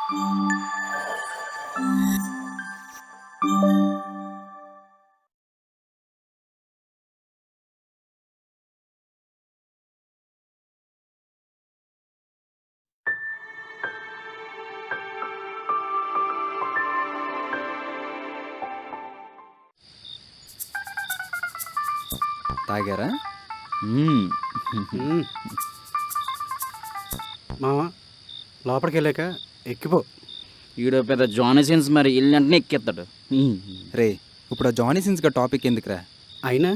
తాగారా? మామ లోపలికి వెళ్ళాక ఎక్కిపో. ఈడో పెద్ద జానసన్స్ మరి ఇల్లంటే ఎక్కేస్తాడు. రే ఇప్పుడు ఆ జానీ సిన్స్గా టాపిక్ ఎందుకురా? అయినా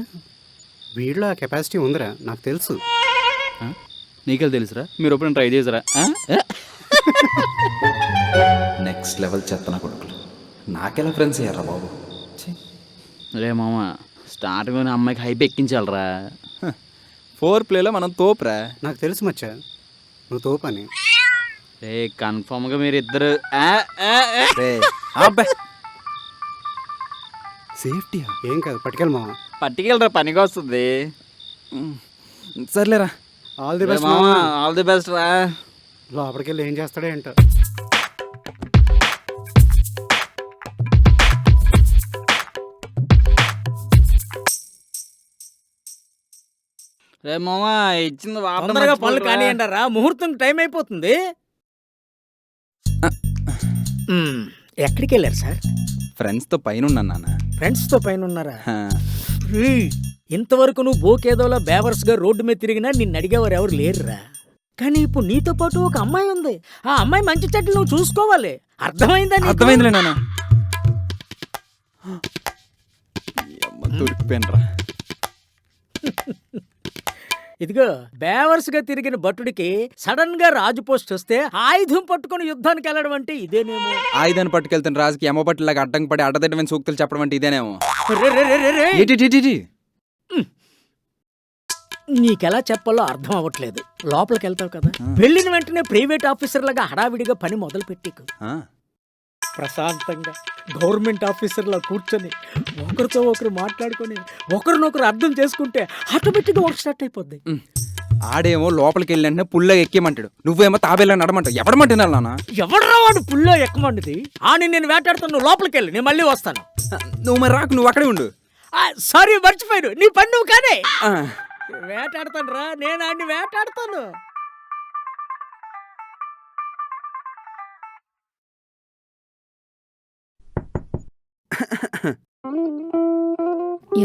వీడిలో ఆ కెపాసిటీ ఉందిరా, నాకు తెలుసు. నీకెళ్ళి తెలుసురా? మీరు ఎప్పుడైనా ట్రై చేసారా? నెక్స్ట్ లెవెల్ చెత్తన కొడుకులు నాకెలా ఫ్రెండ్స్ అయ్యారా బాబు? రే మామ, స్టార్టింగ్లోనే అమ్మాయికి హైప్ ఎక్కించాలరా. 4 ప్లేలో మనం తోపురా. నాకు తెలుసు మచ్చా, నువ్వు తోపని. రే కన్ఫామ్గా మీరు ఇద్దరు రే అబ్బాయి సేఫ్టీయా? ఏం కాదు, పట్టుకెళ్ళి మామ. పట్టుకెళ్ళరా, పనికి వస్తుంది. సర్లేరా. ఆల్ ది బెస్ట్ మామ, మామ. ఆల్ ది బెస్ట్ రా. లోపలికి వెళ్ళి ఏం చేస్తాడో ఏంటో. రే మామ, ఇచ్చింది తొందరగా పనులు కానివ్వండి రా, ముహూర్తం టైం అయిపోతుంది. ఎక్కడికి వెళ్ళారు సార్? ఫ్రెండ్స్తో పైన ఉన్నాను నాన్న. ఫ్రెండ్స్తో పైన ఉన్నారా? ఇంతవరకు నువ్వు బోకేదోలా బేవర్స్గా రోడ్డు మీద తిరిగినా నిన్ను అడిగేవారు ఎవరు లేరురా. కానీ ఇప్పుడు నీతో పాటు ఒక అమ్మాయి ఉంది. ఆ అమ్మాయి మంచి చెడ్డలు నువ్వు చూసుకోవాలి. అర్థమైందా? అర్థమైందిలే నాన్న. దొరికిపోయినరా. ఇదిగో బేవర్స్ గా తిరిగిన భటుడికి సడన్ గా రాజు పోస్ట్ వస్తే ఆయుధం పట్టుకుని యుద్ధానికి వెళ్ళడం అంటే ఇదేనేమో. ఆయుధాన్ని పట్టుకెళ్తున్న రాజుకి ఎమ్మపట్టిలాగా అడ్డం పడి అడ్డదిడ్డమైన సూక్తులు చెప్పడం అంటే ఇదేనేమో. రే, రే, రే, రే, రే. ఏటి నీకెలా చెప్పాలో అర్థం అవ్వట్లేదు. లోపలికి వెళ్తావు కదా, వెళ్ళిన వెంటనే ప్రైవేట్ ఆఫీసర్ లాగా హడావిడిగా పని మొదలు పెట్టికు. ప్రశాంతంగా గవర్నమెంట్ ఆఫీసర్లా కూర్చొని ఒకరితో ఒకరు మాట్లాడుకొని ఒకరినొకరు అర్థం చేసుకుంటే ఆటోమేటిక్గా వర్క్ స్టార్ట్ అయిపోద్ది. ఆడేమో లోపలికి వెళ్ళిన పుల్లగా ఎక్కేమంటాడు, నువ్వేమో తాబేలా నడమంటావు. ఎవడమంటున్నారు నాన్న? ఎవడరా వాడు పుల్లో ఎక్కమండిది? నేను వేటాడుతాను, నువ్వు లోపలికి వెళ్ళి, నేను మళ్ళీ వస్తాను. నువ్వు మరి రాకు, నువ్వు అక్కడే ఉండు. సారీ, మర్చిపోయాను. నీ పని నువ్వు కానీ. వేటాడతాను రా, నేను ఆడిని వేటాడతాను.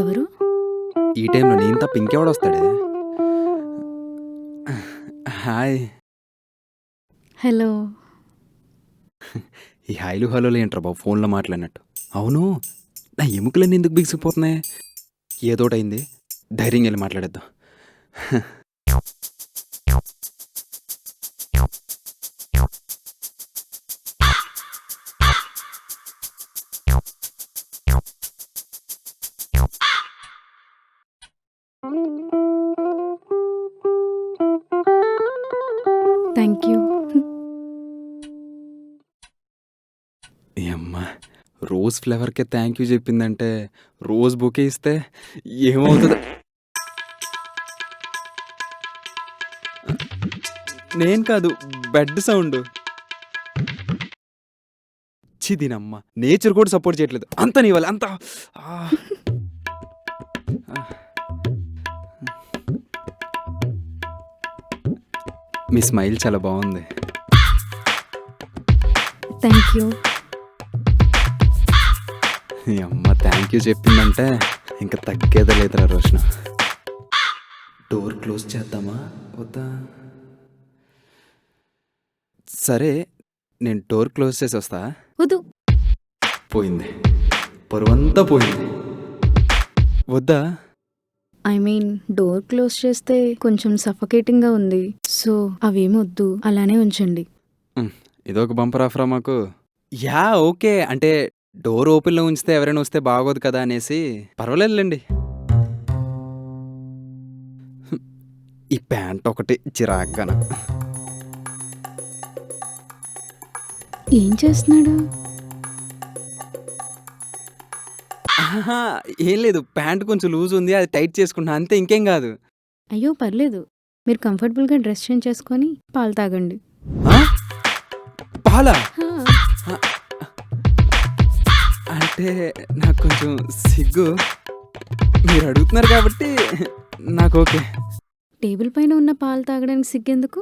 ఎవరు? ఈ టైంలో నేను తప్ప ఇంకెవడు వస్తాడే? హాయ్. హలో. ఈ హాయిలు హలోలు ఏంట్రా బాబు ఫోన్లో మాట్లాడినట్టు? అవును, నా ఎముకలన్నీ ఎందుకు బిగిసిపోతున్నాయి? ఏదోటైంది, ధైర్యంగా వెళ్ళి మాట్లాడేద్దాం. Thank you. అమ్మా, రోజ్ ఫ్లేవర్కే థ్యాంక్ యూ చెప్పిందంటే రోజ్ బొకే ఇస్తే ఏమవుతుంది? నేను కాదు, బెడ్ సౌండ్. చిదినమ్మా, నేచర్ కూడా సపోర్ట్ చేయట్లేదు. అంత నీ వల్ల అంత. మీ స్మైల్ చాలా బాగుంది. Thank you. ఈ అమ్మ థ్యాంక్ యూ చెప్పిందంటే ఇంకా తగ్గేదే లేదురా రోషన. డోర్ క్లోజ్ చేద్దామా వద్దా? సరే, నేను డోర్ క్లోజ్ చేసి వస్తా. వద్దు. పోయింది, పరువంతా పోయింది. వద్దా? ఐ మీన్ డోర్ క్లోజ్ చేస్తే కొంచెం సఫకేటింగ్గా ఉంది. సో అవేమొద్దు, అలానే ఉంచండి. ఇదొక బంపర్ ఆఫరా మాకు. యా ఓకే, అంటే డోర్ ఓపెన్లో ఉంచితే ఎవరైనా వస్తే బాగోదు కదా అనేసి. పర్వాలేదులేండి. ఈ ప్యాంట్ ఒకటి చిరాగ్గాన. ఏం చేస్తున్నాడు? ఏం లేదు, ప్యాంట్ కొంచెం లూజ్ ఉంది, అది టైట్ చేసుకుంటున్నా అంతే, ఇంకేం కాదు. అయ్యో పర్లేదు, మీరు కంఫర్టబుల్గా డ్రెస్ చేంజ్ చేసుకొని పాలు తాగండి. పాలా? అంటే నాకు కొంచెం సిగ్గు. మీరు అడుగుతున్నారు కాబట్టి నాకు ఓకే. టేబుల్ పైన ఉన్న పాలు తాగడానికి సిగ్గెందుకు?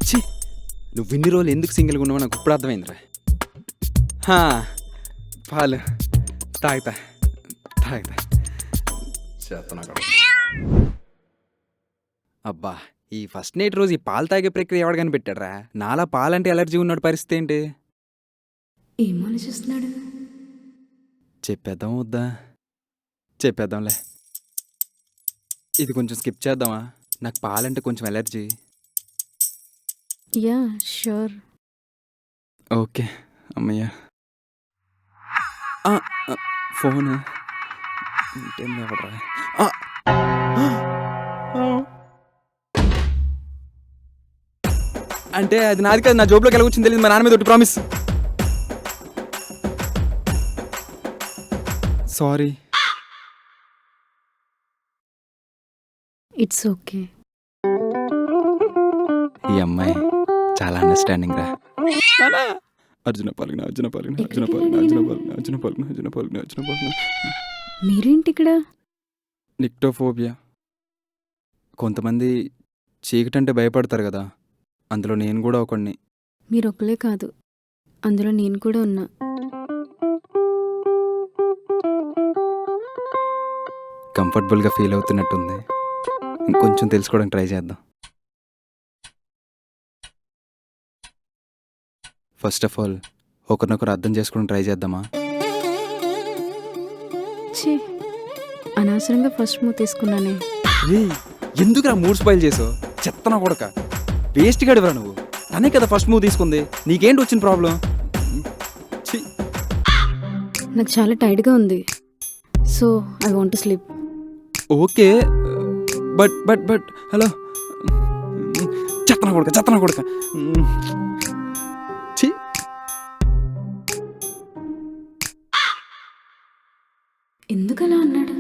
ఛీ, నువ్వు ఇన్ని రోజులు ఎందుకు సింగిల్గా ఉన్నావో నాకు ఇప్పుడు అర్థమైందిరా. హా, పాలు తాగుతా తాగుతా. అబ్బా, ఈ ఫస్ట్ నైట్ రోజు ఈ పాలు తాగే ప్రక్రియ ఎవడు కనిపెట్టాడురా? నాలా పాలంటే ఎలర్జీ ఉన్నాడు పరిస్థితి ఏంటి? ఏం ఆలోచిస్తున్నాడు? చెప్పేద్దాం వద్దా? చెప్పేద్దాంలే. ఇది కొంచెం స్కిప్ చేద్దామా? నాకు పాలంటే కొంచెం ఎలర్జీ. Yeah sure. ఓకే అమ్మయ్య. ఫోన్ టైంలో ఎవడరా? అంటే అది నాది కాదు, నా జోబులోకి ఎలా వచ్చింది తెలియదు. మా నాన్న మీద ఒకటి ప్రామిస్. సారీ. It's okay. ఈ అమ్మాయి చాలా అండర్స్టాండింగ్ రా. అర్జున పాల్గొన అర్జున పాల్గొన అర్జున పాల్గొన అర్జున పాల్గొన అర్జున పాల్గొన అర్జున పాల్గొన అర్జున పాల్గొన. మీరేంటి ఇక్కడ? నిక్టోఫోబియా. కొంతమంది చీకటంటే భయపడతారు కదా, అందులో నేను కూడా ఒకడిని. మీరు ఒక్కలే కాదు, అందులో నేను కూడా ఉన్నా. కంఫర్టబుల్గా ఫీల్ అవుతున్నట్టుంది. ఇంకొంచెం తెలుసుకోవడానికి ట్రై చేద్దాం. ఫస్ట్ ఆఫ్ ఆల్ ఒకరినొకరు అర్థం చేసుకోవడం ట్రై చేద్దామా? ఛీ, అనవసరంగా ఫస్ట్ మూవ్ తీసుకున్నానే. ఎందుకు నా మూడ్ స్పాయిల్ చేసావు? చెత్తనా కొడక, వేస్ట్ గడివరా నువ్వు. తనే కదా ఫస్ట్ మూవ్ తీసుకుంది, నీకేంటి వచ్చిన ప్రాబ్లం? నాకు చాలా టైర్డ్గా ఉంది, so I want to sleep. Okay, but but but hello, చెత్తనా కొడక చెత్తనా కొడక. ఎందుకు అలా అన్నాడు?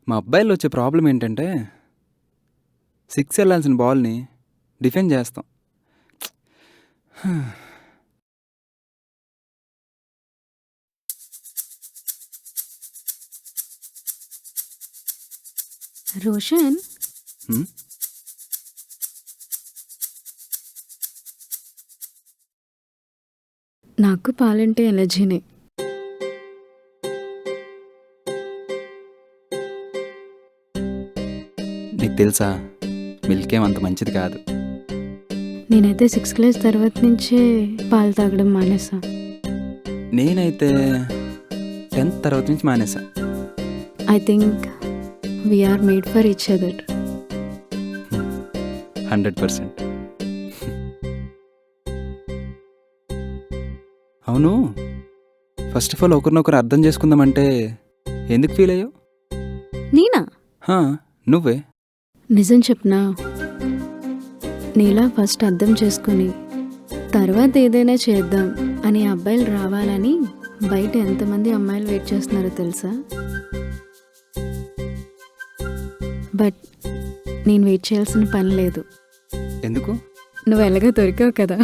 మా అబ్బాయిలో వచ్చే ప్రాబ్లం ఏంటంటే 6 వెళ్ళాల్సిన బాల్ని డిఫెండ్ చేస్తాం. రోషన్, నాకు పాలంటే ఎలర్జీనే. నీకు తెలుసా, మిల్క్ ఏం అంత మంచిది కాదు. నేనైతే 6th క్లాస్ తర్వాత నుంచే పాలు తాగడం మానేసా. నేనైతే 10th తర్వాత నుంచి మానేసా. I think we are made for each other. 100%. అవును, ఫస్ట్ ఆఫ్ ఆల్ ఒకరినొకరు అర్థం చేసుకుందామంటే ఎందుకు ఫీల్ అయ్యావు? నేనా? నువ్వే. నిజం చెప్పనా, నీలా ఫస్ట్ అర్థం చేసుకుని తర్వాత ఏదైనా చేద్దాం అని అబ్బాయిలు రావాలని బయట ఎంతమంది అమ్మాయిలు వెయిట్ చేస్తున్నారో తెలుసా? బట్ నేను వెయిట్ చేయాల్సిన పని లేదు. ఎందుకు? నువ్వు ఎలాగో దొరికావు కదా.